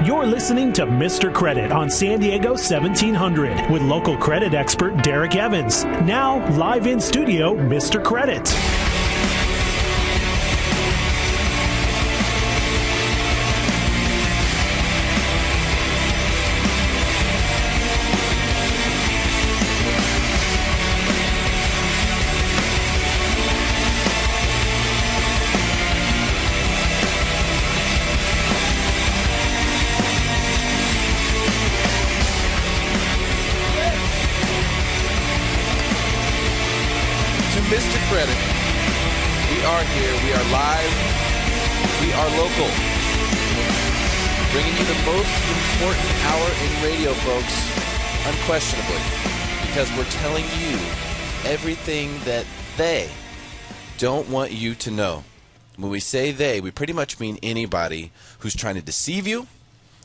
You're listening to Mr. Credit on San Diego 1700 with local credit expert Derek Evans. Now, live in studio, Mr. Credit. Mr. Credit. We are here. We are live. We are local. Bringing you the most important hour in radio, folks. Unquestionably. Because we're telling you everything that they don't want you to know. When we say they, we pretty much mean anybody who's trying to deceive you,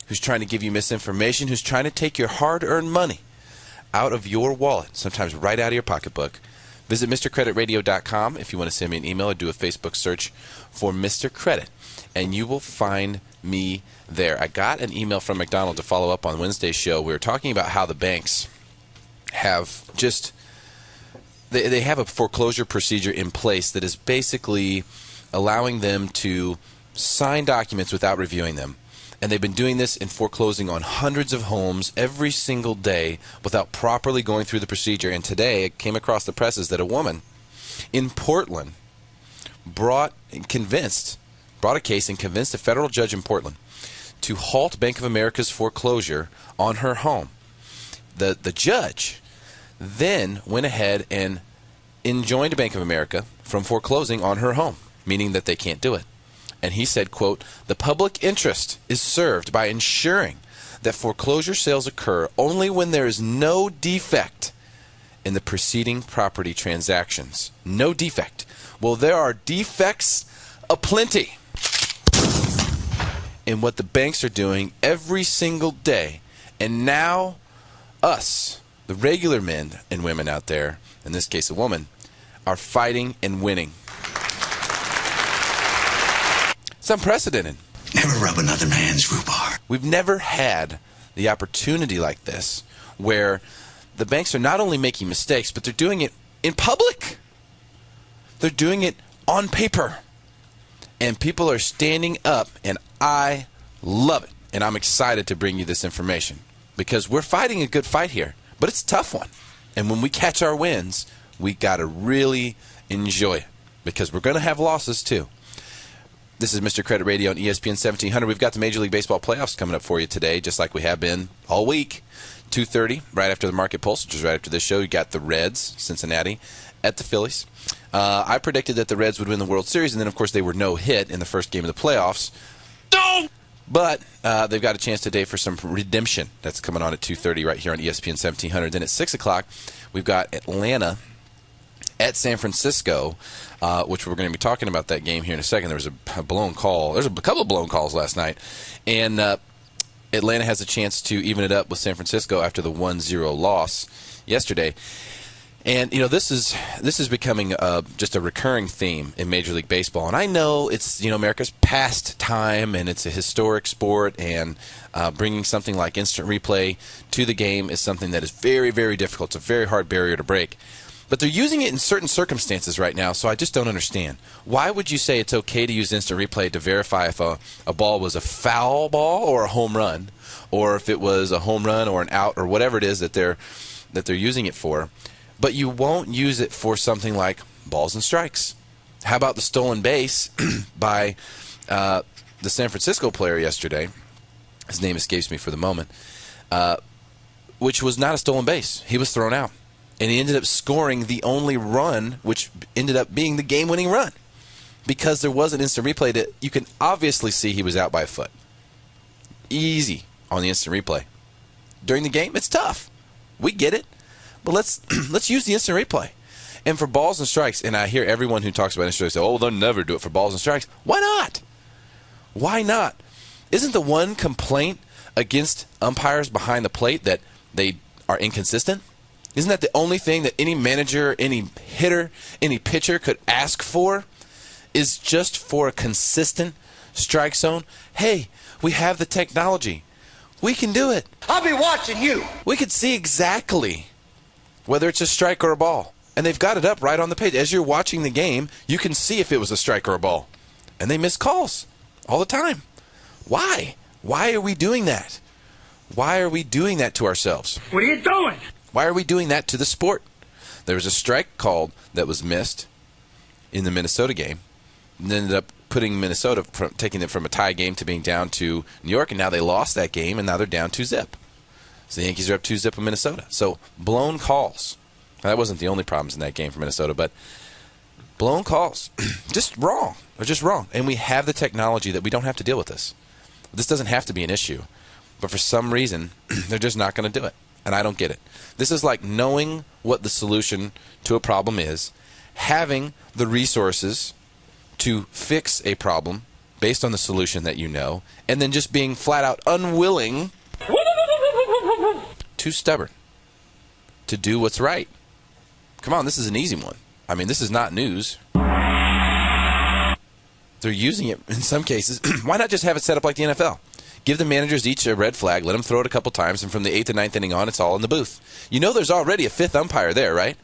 who's trying to give you misinformation, who's trying to take your hard-earned money out of your wallet, sometimes right out of your pocketbook. Visit MrCreditRadio.com if you want to send me an email or do a Facebook search for Mr. Credit, and you will find me there. I got an email from McDonald to follow up on Wednesday's show. We were talking about how the banks have just they have a foreclosure procedure in place that is basically allowing them to sign documents without reviewing them. And they've been doing this in foreclosing on hundreds of homes every single day without properly going through the procedure. And today it came across the presses that a woman in Portland brought a case and convinced a federal judge in Portland to halt Bank of America's foreclosure on her home. The judge then went ahead and enjoined Bank of America from foreclosing on her home, meaning that they can't do it. And he said, quote, "The public interest is served by ensuring that foreclosure sales occur only when there is no defect in the preceding property transactions." No defect. Well, there are defects aplenty in what the banks are doing every single day. And now us, the regular men and women out there, in this case a woman, are fighting and winning. It's unprecedented. Never rub another man's rhubarb. We've never had the opportunity like this where the banks are not only making mistakes, but they're doing it in public. They're doing it on paper. And people are standing up, and I love it. And I'm excited to bring you this information because we're fighting a good fight here, but it's a tough one. And when we catch our wins, we got to really enjoy it because we're going to have losses too. This is Mr. Credit Radio on ESPN 1700. We've got the Major League Baseball playoffs coming up for you today, just like we have been all week. 2:30, right after the Market Pulse, which is right after this show. You got the Reds, Cincinnati, at the Phillies. I predicted that the Reds would win the World Series, and then, of course, they were no hit in the first game of the playoffs. No! But they've got a chance today for some redemption. That's coming on at 2:30 right here on ESPN 1700. Then at 6 o'clock, we've got Atlanta at San Francisco, which we're going to be talking about that game here in a second. There was a blown call. There's a couple of blown calls last night. And Atlanta has a chance to even it up with San Francisco after the 1-0 loss yesterday. And, you know, this is becoming just a recurring theme in Major League Baseball. And I know it's, you know, America's pastime and it's a historic sport, and bringing something like instant replay to the game is something that is very, very difficult. It's a very hard barrier to break. But they're using it in certain circumstances right now, so I just don't understand. Why would you say it's okay to use instant replay to verify if a ball was a foul ball or a home run, or if it was a home run or an out or whatever it is that they're using it for, but you won't use it for something like balls and strikes? How about the stolen base by the San Francisco player yesterday? His name escapes me for the moment, which was not a stolen base. He was thrown out. And he ended up scoring the only run, which ended up being the game-winning run, because there was an instant replay that you can obviously see he was out by a foot. Easy on the instant replay. During the game, it's tough. We get it. But let's use the instant replay. And for balls and strikes, and I hear everyone who talks about instant replay say, oh, they'll never do it for balls and strikes. Why not? Why not? Isn't the one complaint against umpires behind the plate that they are inconsistent? Isn't that the only thing that any manager, any hitter, any pitcher could ask for, is just for a consistent strike zone. Hey, we have the technology. We can do it. I'll be watching you. We can see exactly whether it's a strike or a ball. And they've got it up right on the page. As you're watching the game, you can see if it was a strike or a ball. And they miss calls all the time. Why? Why are we doing that? Why are we doing that to ourselves? What are you doing? Why are we doing that to the sport? There was a strike called that was missed in the Minnesota game. And ended up putting Minnesota, taking it from a tie game to being down to New York. And now they lost that game, and now they're down 2-0. So the Yankees are up 2-0 in Minnesota. So blown calls. Now, that wasn't the only problems in that game for Minnesota, but blown calls. Just wrong. They're just wrong. And we have the technology that we don't have to deal with this. This doesn't have to be an issue. But for some reason, they're just not going to do it. And I don't get it. This is like knowing what the solution to a problem is, having the resources to fix a problem based on the solution that you know, and then just being flat out unwilling, too stubborn to do what's right. Come on, this is an easy one. I mean, this is not news. They're using it in some cases. Why not just have it set up like the NFL? Give the managers each a red flag, let them throw it a couple times, and from the 8th to 9th inning on, it's all in the booth. You know there's already a fifth umpire there, right?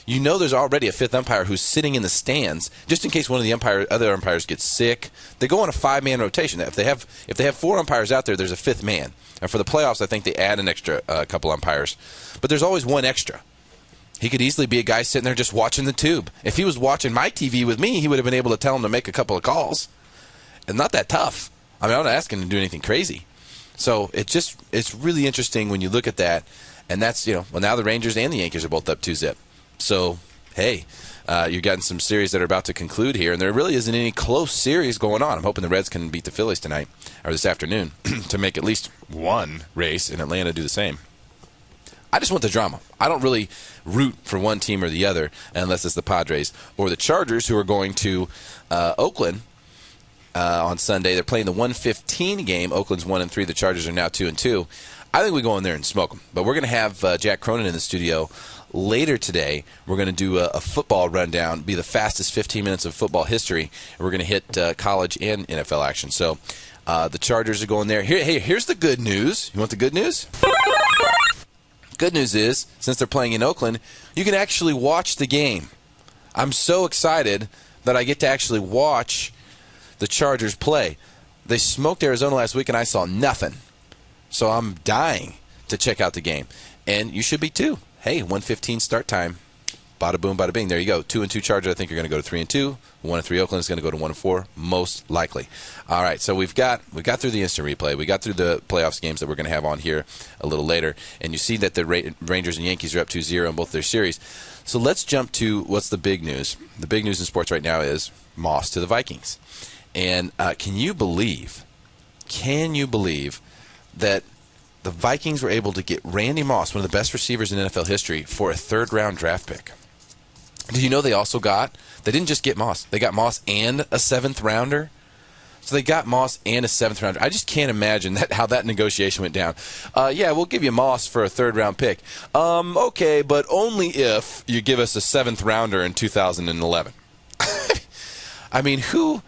You know there's already a fifth umpire who's sitting in the stands just in case one of the other umpires gets sick. They go on a 5-man rotation. If they have 4 umpires out there, there's a fifth man. And for the playoffs, I think they add an extra couple umpires. But there's always one extra. He could easily be a guy sitting there just watching the tube. If he was watching my TV with me, he would have been able to tell him to make a couple of calls. And not that tough. I mean, I'm not asking him to do anything crazy. So it's really interesting when you look at that. And that's, well, now the Rangers and the Yankees are both up 2-0. So, hey, you've gotten some series that are about to conclude here, and there really isn't any close series going on. I'm hoping the Reds can beat the Phillies tonight, or this afternoon, to make at least one race, and Atlanta do the same. I just want the drama. I don't really root for one team or the other unless it's the Padres or the Chargers, who are going to Oakland on Sunday. They're playing the 1:15 game. Oakland's 1-3. The Chargers are now 2-2. I think we go in there and smoke them. But we're going to have Jack Cronin in the studio later today. We're going to do a football rundown, be the fastest 15 minutes of football history. And we're going to hit college and NFL action. So the Chargers are going there. Here's the good news. You want the good news? Good news is, since they're playing in Oakland, you can actually watch the game. I'm so excited that I get to actually watch the Chargers play. They smoked Arizona last week, and I saw nothing. So I'm dying to check out the game. And you should be too. Hey, 1:15 start time. Bada boom, bada bing. There you go. 2-2 Chargers. I think you're going to go to 3-2. 1-3 Oakland is going to go to 1-4, most likely. All right, so we got through the instant replay. We got through the playoffs games that we're going to have on here a little later. And you see that the Rangers and Yankees are up 2-0 in both their series. So let's jump to what's the big news. The big news in sports right now is Moss to the Vikings. And can you believe that the Vikings were able to get Randy Moss, one of the best receivers in NFL history, for a third-round draft pick? Did you know they didn't just get Moss. They got Moss and a 7th rounder. So they got Moss and a 7th rounder. I just can't imagine how that negotiation went down. Yeah, we'll give you Moss for a 3rd-round pick. Okay, but only if you give us a 7th rounder in 2011. I mean, who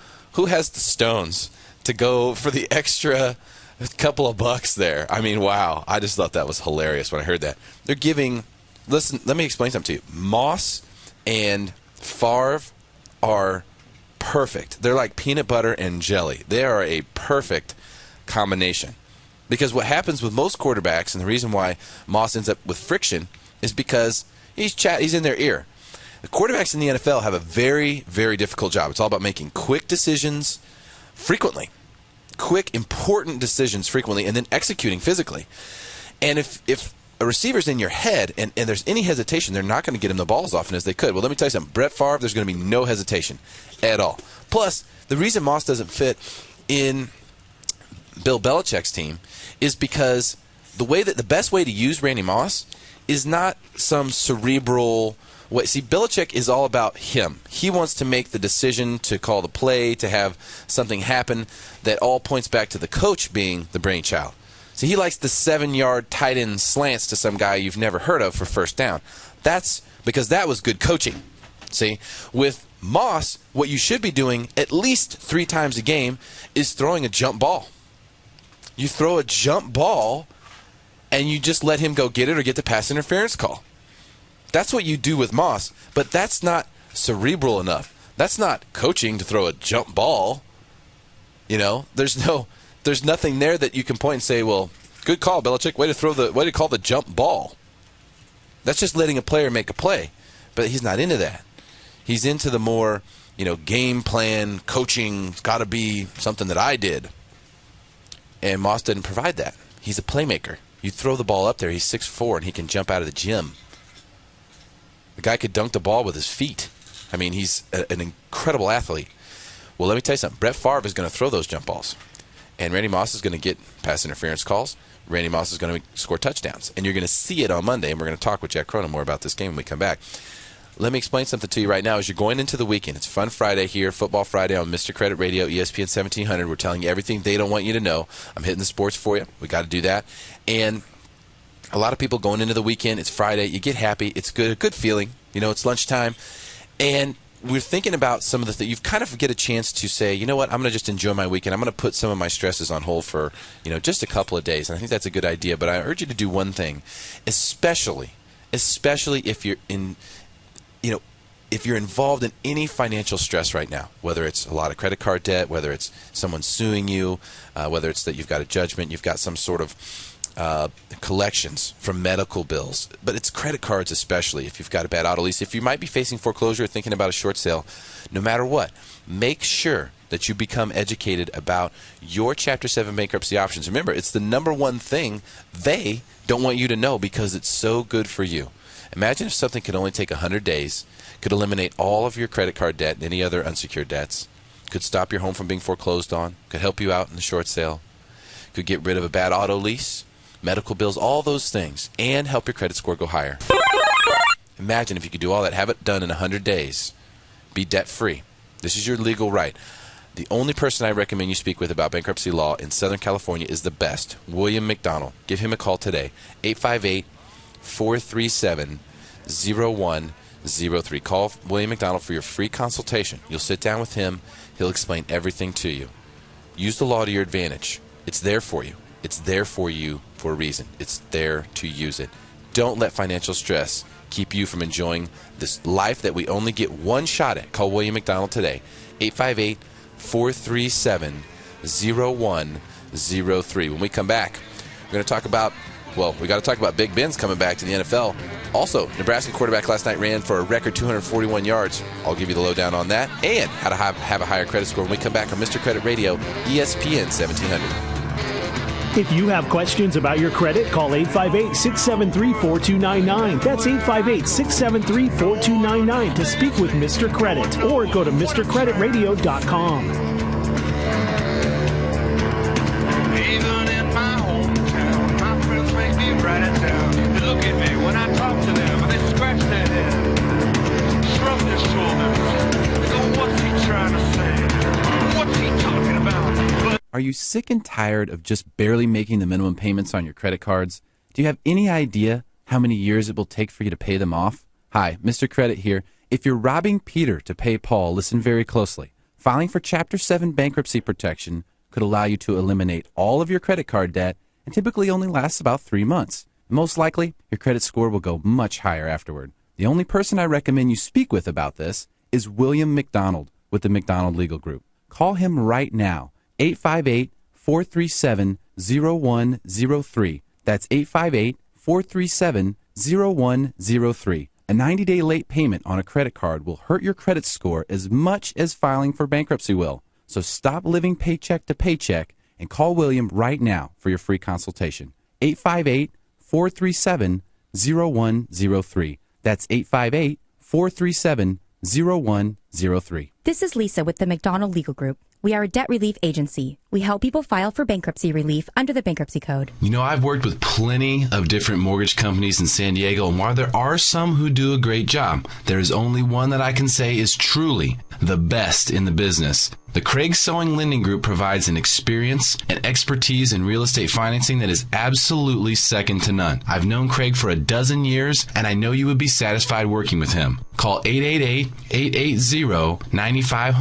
has the stones to go for the extra couple of bucks there? I mean, wow. I just thought that was hilarious when I heard that. They're giving – listen, let me explain something to you. Moss and Favre are perfect. They're like peanut butter and jelly. They are a perfect combination. Because what happens with most quarterbacks, and the reason why Moss ends up with friction, is because he's in their ear. The quarterbacks in the NFL have a very, very difficult job. It's all about making quick decisions frequently. Quick, important decisions frequently, and then executing physically. And if a receiver's in your head and there's any hesitation, they're not going to get him the ball as often as they could. Well, let me tell you something. Brett Favre, there's going to be no hesitation at all. Plus, the reason Moss doesn't fit in Bill Belichick's team is because the best way to use Randy Moss is not some cerebral way. See, Belichick is all about him. He wants to make the decision to call the play, to have something happen that all points back to the coach being the brainchild. See, he likes the 7-yard tight end slants to some guy you've never heard of for first down. That's because that was good coaching. See, with Moss, what you should be doing at least 3 times a game is throwing a jump ball. You throw a jump ball and you just let him go get it or get the pass interference call. That's what you do with Moss, but that's not cerebral enough. That's not coaching to throw a jump ball. You know, there's nothing there that you can point and say, well, good call, Belichick. Way to call the jump ball. That's just letting a player make a play, but he's not into that. He's into the more, game plan, coaching. It's got to be something that I did. And Moss didn't provide that. He's a playmaker. You throw the ball up there, he's 6'4", and he can jump out of the gym. The guy could dunk the ball with his feet. I mean, he's an incredible athlete. Well, let me tell you something. Brett Favre is going to throw those jump balls. And Randy Moss is going to get pass interference calls. Randy Moss is going to score touchdowns. And you're going to see it on Monday, and we're going to talk with Jack Cronin more about this game when we come back. Let me explain something to you right now as you're going into the weekend. It's Fun Friday here, Football Friday on Mr. Credit Radio, ESPN 1700. We're telling you everything they don't want you to know. I'm hitting the sports for you. We got to do that. And a lot of people going into the weekend, it's Friday, you get happy, it's good, a good feeling. It's lunchtime. And we're thinking about some of the things. You kind of get a chance to say, you know what, I'm going to just enjoy my weekend. I'm going to put some of my stresses on hold for, just a couple of days. And I think that's a good idea. But I urge you to do one thing, especially if you're if you're involved in any financial stress right now, whether it's a lot of credit card debt, whether it's someone suing you, whether it's that you've got a judgment, you've got some sort of collections from medical bills, but it's credit cards especially. If you've got a bad auto lease, if you might be facing foreclosure or thinking about a short sale, no matter what, make sure that you become educated about your Chapter 7 bankruptcy options. Remember, it's the number one thing they don't want you to know because it's so good for you. Imagine if something could only take 100 days, could eliminate all of your credit card debt and any other unsecured debts, could stop your home from being foreclosed on, could help you out in the short sale, could get rid of a bad auto lease, medical bills, all those things, and help your credit score go higher. Imagine if you could do all that, have it done in 100 days, be debt-free. This is your legal right. The only person I recommend you speak with about bankruptcy law in Southern California is the best, William McDonald. Give him a call today, 858-437-0103. Call William McDonald for your free consultation. You'll sit down with him. He'll explain everything to you. Use the law to your advantage. It's there for you. It's there for you for a reason. It's there to use it. Don't let financial stress keep you from enjoying this life that we only get one shot at. Call William McDonald today, 858-437-0103. When we come back, we're going to talk about, we got to talk about Big Ben's coming back to the NFL. Also, Nebraska quarterback last night ran for a record 241 yards. I'll give you the lowdown on that and how to have a higher credit score when we come back on Mr. Credit Radio, ESPN 1700. If you have questions about your credit, call 858-673-4299. That's 858-673-4299 to speak with Mr. Credit, or go to MrCreditRadio.com. Even in my hometown, my friends make me write it down. They look at me when I talk to them, and they scratch their head, shrug their shoulders. They go, what's he trying to say? What's he talking about? Are you sick and tired of just barely making the minimum payments on your credit cards? Do you have any idea how many years it will take for you to pay them off? Hi, Mr. Credit here. If you're robbing Peter to pay Paul, listen very closely. Filing for Chapter 7 bankruptcy protection could allow you to eliminate all of your credit card debt and typically only lasts about 3 months. Most likely, your credit score will go much higher afterward. The only person I recommend you speak with about this is William McDonald with the McDonald Legal Group. Call him right now. 858-437-0103. That's 858-437-0103. A 90-day late payment on a credit card will hurt your credit score as much as filing for bankruptcy will. So stop living paycheck to paycheck and call William right now for your free consultation. 858-437-0103. That's 858-437-0103. This is Lisa with the McDonald Legal Group. We are a debt relief agency. We help people file for bankruptcy relief under the Bankruptcy Code. You know, I've worked with plenty of different mortgage companies in San Diego, and while there are some who do a great job, there is only one that I can say is truly the best in the business. The Craig Sewing Lending Group provides an experience and expertise in real estate financing that is absolutely second to none. I've known Craig for a dozen years, and I know you would be satisfied working with him. Call 888-880-9500.